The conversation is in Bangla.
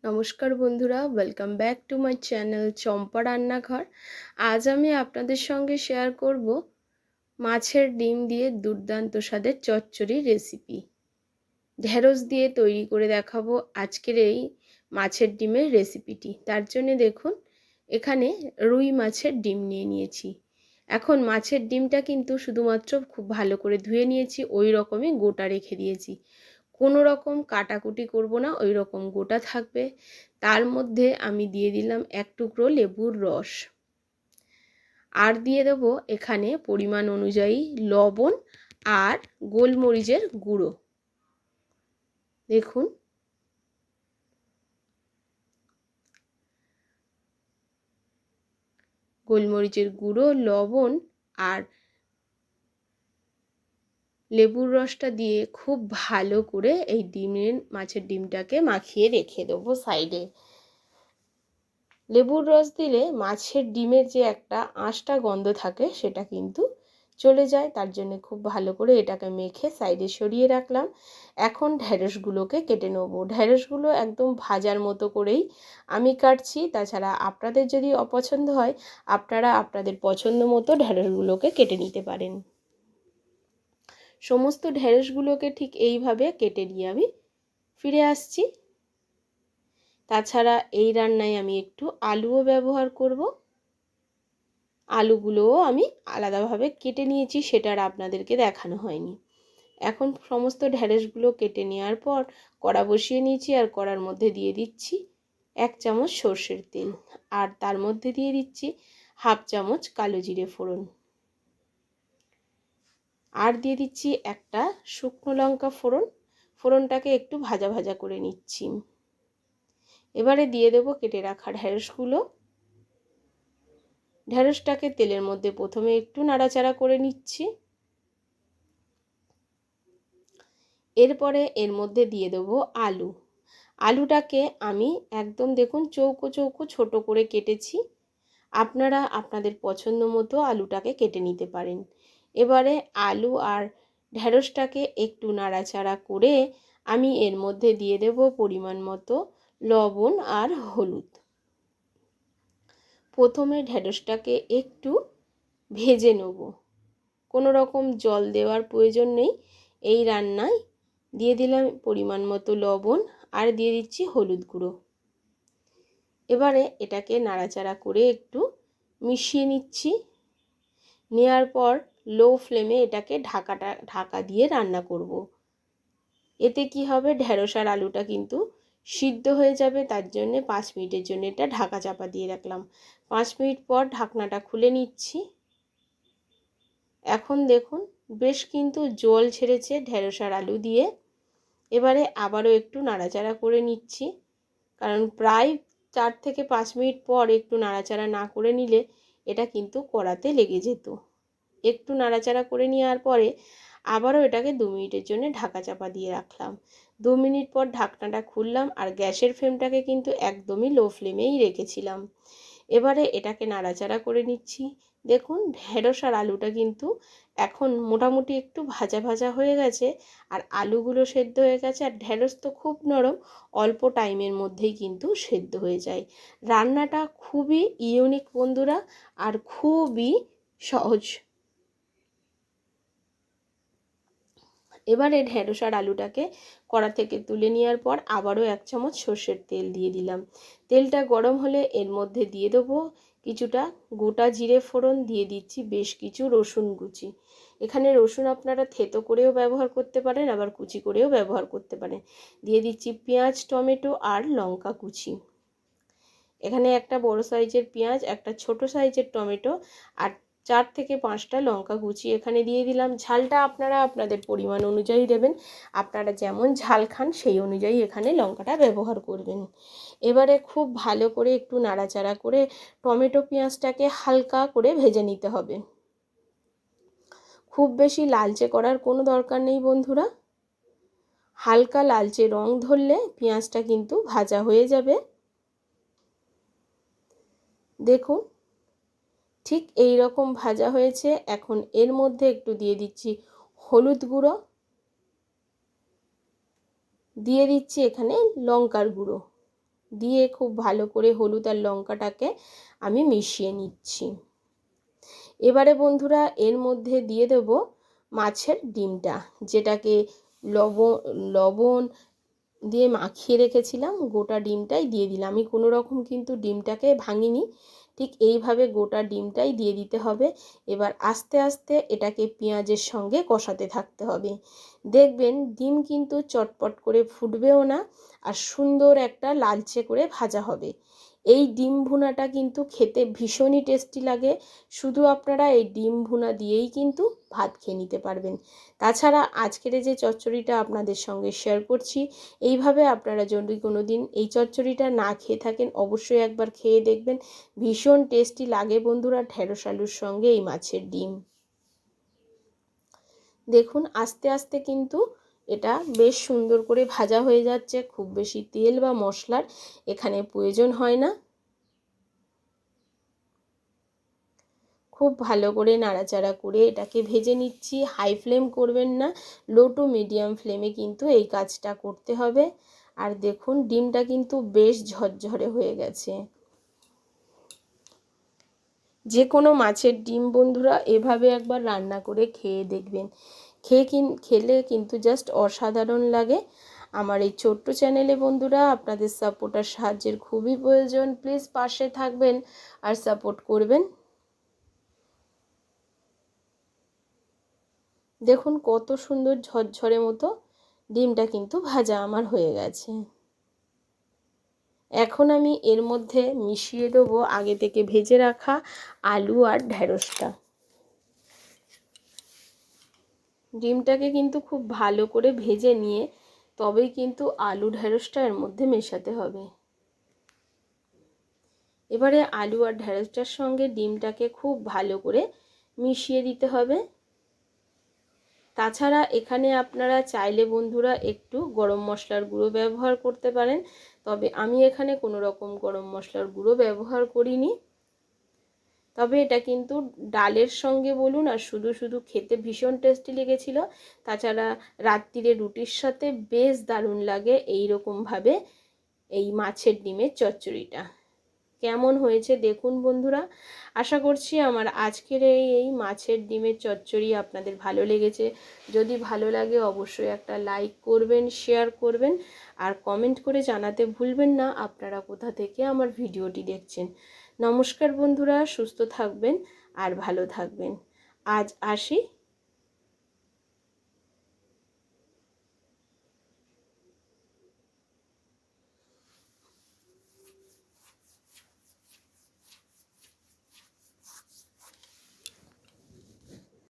নমস্কার বন্ধুরা, welcome back to my channel Champa Rannaghar. আজ আমি আপনাদের সঙ্গে শেয়ার করব মাছের ডিম দিয়ে দুর্দান্ত স্বাদের চচ্চড়ি রেসিপি। ঢেঁড়স দিয়ে তৈরি করে দেখাবো আজকের এই মাছের ডিমের রেসিপিটি। তার জন্য দেখুন, এখানে রুই মাছের ডিম নিয়ে নিয়েছি। এখন মাছের ডিমটা কিন্তু শুধুমাত্র খুব ভালো করে ধুয়ে নিয়েছি, ওই রকমই গোটা রেখে দিয়েছি। কোনো রকম কাটাকুটি করব না, ওই রকম গোটা থাকবে। তার মধ্যে আমি দিয়ে দিলাম এক টুকরো লেবুর রস, আর দিয়ে দেব এখানে পরিমাণ অনুযায়ী লবণ আর গোলমরিচের গুঁড়ো। দেখুন, গোলমরিচের গুঁড়ো, লবণ আর লেবুর রসটা দিয়ে খুব ভালো করে এই মাছের ডিমটাকে মাখিয়ে রেখে দেবো সাইডে। লেবুর রস দিলে মাছের ডিমের যে একটা আঁশটা গন্ধ থাকে সেটা কিন্তু চলে যায়, তার জন্য খুব ভালো করে এটাকে মেখে সাইডে সরিয়ে রাখলাম। এখন ঢেঁড়সগুলোকে কেটে নেব। ঢেঁড়সগুলো একদম ভাজার মতো করেই আমি কাটছি। তাছাড়া আপনাদের যদি অপছন্দ হয়, আপনারা আপনাদের পছন্দ মতো ঢেঁড়সগুলোকে কেটে নিতে পারেন। সমস্ত ঢেঁড়সগুলোকে ঠিক এইভাবে কেটে নিয়ে আমি ফিরে আসছি। তাছাড়া এই রান্নায় আমি একটু আলুও ব্যবহার করব। আলুগুলোও আমি আলাদাভাবে কেটে নিয়েছি, সেটা আর আপনাদেরকে দেখানো হয়নি। এখন সমস্ত ঢেঁড়সগুলো কেটে নেওয়ার পর কড়া বসিয়ে নিয়েছি, আর কড়ার মধ্যে দিয়ে দিচ্ছি 1 চামচ সর্ষের তেল, আর তার মধ্যে দিয়ে দিচ্ছি 1/2 চামচ কালো জিরে ফোড়ন, আর দিয়ে দিচ্ছি একটা শুকনো লঙ্কা ফোড়ন। ফোড়নটাকে একটু ভাজা ভাজা করে নিচ্ছি। এবারে দিয়ে দেব কেটে রাখা ঢেঁড়সগুলো। ঢেঁড়সটাকে তেলের মধ্যে প্রথমে একটু নাড়াচাড়া করে নিচ্ছি। এরপরে এর মধ্যে দিয়ে দেবো আলু। আলুটাকে আমি একদম দেখুন চৌকো চৌকো ছোট করে কেটেছি। আপনারা আপনাদের পছন্দ মতো আলুটাকে কেটে নিতে পারেন। এবারে আলু আর ঢেঁড়সটাকে একটু নাড়াচাড়া করে আমি এর মধ্যে দিয়ে দেব পরিমাণ মতো লবণ আর হলুদ। প্রথমে ঢেঁড়সটাকে একটু ভেজে নেব, কোনো রকম জল দেওয়ার প্রয়োজন নেই এই রান্নায়। দিয়ে দিলাম পরিমাণ মতো লবণ, আর দিয়ে দিচ্ছি হলুদ গুঁড়ো। এবারে এটাকে নাড়াচাড়া করে একটু মিশিয়ে নিচ্ছি। নেওয়ার পর লো ফ্লেমে এটাকে ঢাকা দিয়ে রান্না করব। এতে কি হবে, ঢেঁড়স আর আলুটা কিন্তু সিদ্ধ হয়ে যাবে। তার জন্য 5 মিনিটের জন্য এটা ঢাকা চাপা দিয়ে রাখলাম। 5 মিনিট পর ঢাকনাটা খুলে নিচ্ছি। এখন দেখুন বেশ কিন্তু জল ছেড়েছে ঢেঁড়স আর আলু দিয়ে। এবারে আবারও একটু নাড়াচাড়া করে নিচ্ছি, কারণ প্রায় 4 থেকে 5 মিনিট পর একটু নাড়াচাড়া না করে নিলে এটা কিন্তু কড়াতে লেগে যেত। একটু নাড়াচাড়া করে নেওয়ার পরে আবারও এটাকে 2 মিনিটের জন্য ঢাকা চাপা দিয়ে রাখলাম। 2 মিনিট পর ঢাকনাটা খুললাম, আর গ্যাসের ফ্লেমটাকে কিন্তু একদমই লো ফ্লেমেই রেখেছিলাম। এবারে এটাকে নাড়াচাড়া করে নিচ্ছি। দেখুন ঢেঁড়স আর আলুটা কিন্তু এখন মোটামুটি একটু ভাজা ভাজা হয়ে গেছে, আর আলুগুলো সেদ্ধ হয়ে গেছে। আর ঢেঁড়স তো খুব নরম, অল্প টাইমের মধ্যেই কিন্তু সেদ্ধ হয়ে যায়। রান্নাটা খুবই ইউনিক বন্ধুরা, আর খুবই সহজ। এবারে ঢেঁড়স আর আলুটাকে কড়া থেকে তুলে নেওয়ার পর আবারও 1 চামচ সর্ষের তেল দিয়ে দিলাম। তেলটা গরম হলে এর মধ্যে দিয়ে দেবো কিছুটা গোটা জিরে ফোড়ন, দিয়ে দিচ্ছি বেশ কিছু রসুন কুচি। এখানে রসুন আপনারা থেতো করেও ব্যবহার করতে পারেন, আবার কুচি করেও ব্যবহার করতে পারেন। দিয়ে দিচ্ছি পেঁয়াজ, টমেটো আর লঙ্কা কুচি। এখানে একটা বড় সাইজের পেঁয়াজ, একটা ছোট সাইজের টমেটো, আর 4 থেকে 5টা লঙ্কা কুচি এখানে দিয়ে দিলাম। ঝালটা আপনারা আপনাদের পরিমাণ অনুযায়ী দেবেন। আপনারা যেমন ঝাল খান সেই অনুযায়ী এখানে লঙ্কাটা ব্যবহার করবেন। এবারে খুব ভালো করে একটু নাড়াচাড়া করে টমেটো পেঁয়াজটাকে হালকা করে ভেজে নিতে হবে। খুব বেশি লালচে করার কোনো দরকার নেই বন্ধুরা। হালকা লালচে রং ধরলে পেঁয়াজটা কিন্তু ভাজা হয়ে যাবে। দেখুন ঠিক এই রকম ভাজা হয়েছে। এখন এর মধ্যে একটু দিয়ে দিচ্ছি হলুদ গুঁড়ো, দিয়ে দিচ্ছি এখানে লঙ্কার গুঁড়ো, দিয়ে খুব ভালো করে হলুদ আর লঙ্কাটাকে আমি মিশিয়ে নিচ্ছি। এবারে বন্ধুরা এর মধ্যে দিয়ে দেব মাছের ডিমটা, যেটাকে লবণ দিয়ে মাখিয়ে রেখেছিলাম। গোটা ডিমটাই দিয়ে দিলাম, আমি কোনো রকম কিন্তু ডিমটাকে ভাঙিনি, ঠিক এইভাবে গোটা ডিমটাই দিয়ে দিতে হবে। এবার আস্তে আস্তে এটাকে পেঁয়াজের সঙ্গে কষাতে থাকতে হবে। দেখবেন ডিম কিন্তু চটপট করে ফুটবেও না, আর সুন্দর একটা লালচে করে ভাজা হবে। এই ডিম ভুনাটা কিন্তু খেতে ভীষণই টেস্টি লাগে। শুধু আপনারা এই ডিম ভুনা দিয়েই কিন্তু ভাত খেয়ে নিতে পারবেন। তাছাড়া আজকের যে চচ্চড়িটা আপনাদের সঙ্গে শেয়ার করছি, এইভাবে আপনারা যদি কোনো দিন এই চচ্চড়িটা না খেয়ে থাকেন অবশ্যই একবার খেয়ে দেখবেন, ভীষণ টেস্টি লাগে বন্ধুরা ঢেঁড়স আলুর সঙ্গে এই মাছের ডিম। দেখুন আস্তে আস্তে কিন্তু এটা বেশ সুন্দর করে ভাজা হয়ে যাচ্ছে, খুব বেশি তেল বা মশলার এখানে প্রয়োজন হয় না। খুব ভালো করে নাড়াচাড়া করে এটাকে ভেজে নিচ্ছি। হাই ফ্লেম করবেন না, লো টু মিডিয়াম ফ্লেমে কিন্তু এই কাজটা করতে হবে। আর দেখুন ডিমটা কিন্তু বেশ ঝরঝরে হয়ে গেছে। যে কোনো মাছের ডিম বন্ধুরা এভাবে একবার রান্না করে খেয়ে দেখবেন, খেলে কিন্তু জাস্ট অসাধারণ লাগে। আমার এই ছোট্ট চ্যানেলে বন্ধুরা আপনাদের সাপোর্ট আর সাহায্যের খুবই প্রয়োজন, প্লিজ পাশে থাকবেন আর সাপোর্ট করবেন। দেখুন কত সুন্দর ঝরঝরে মতো ডিমটা কিন্তু ভাজা আমার হয়ে গেছে। এখন আমি এর মধ্যে মিশিয়ে দেবো আগে থেকে ভেজে রাখা আলু আর ঢ্যাঁড়সটা। ডিমটাকে কিন্তু খুব ভালো করে ভেজে নিয়ে তবেই কিন্তু আলু ঢ্যাঁড়সটা এর মধ্যে মেশাতে হবে। এবারে আলু আর ঢ্যাঁড়সটার সঙ্গে ডিমটাকে খুব ভালো করে মিশিয়ে দিতে হবে। তাছাড়া এখানে আপনারা চাইলে বন্ধুরা একটু গরম মশলার গুঁড়ো ব্যবহার করতে পারেন, তবে আমি এখানে কোনো রকম গরম মশলার গুঁড়ো ব্যবহার করিনি। তবে এটা কিন্তু ডালের সঙ্গে বলুন আর শুধু শুধু খেতে ভীষণ টেস্টি লেগেছিল। তাছাড়া রাত্রিরে রুটির সাথে বেশ দারুণ লাগে এই রকমভাবে এই মাছের ডিমের চচ্চড়িটা। কেমন হয়েছে দেখুন বন্ধুরা। আশা করছি আমার আজকের এই মাছের ডিমের চচ্চড়ি আপনাদের ভালো লেগেছে। যদি ভালো লাগে অবশ্যই একটা লাইক করবেন, শেয়ার করবেন আর কমেন্ট করে জানাতে ভুলবেন না আপনারা কোথা থেকে আমার ভিডিওটি দেখছেন। নমস্কার বন্ধুরা, সুস্থ থাকবেন আর ভালো থাকবেন। আজ আসি।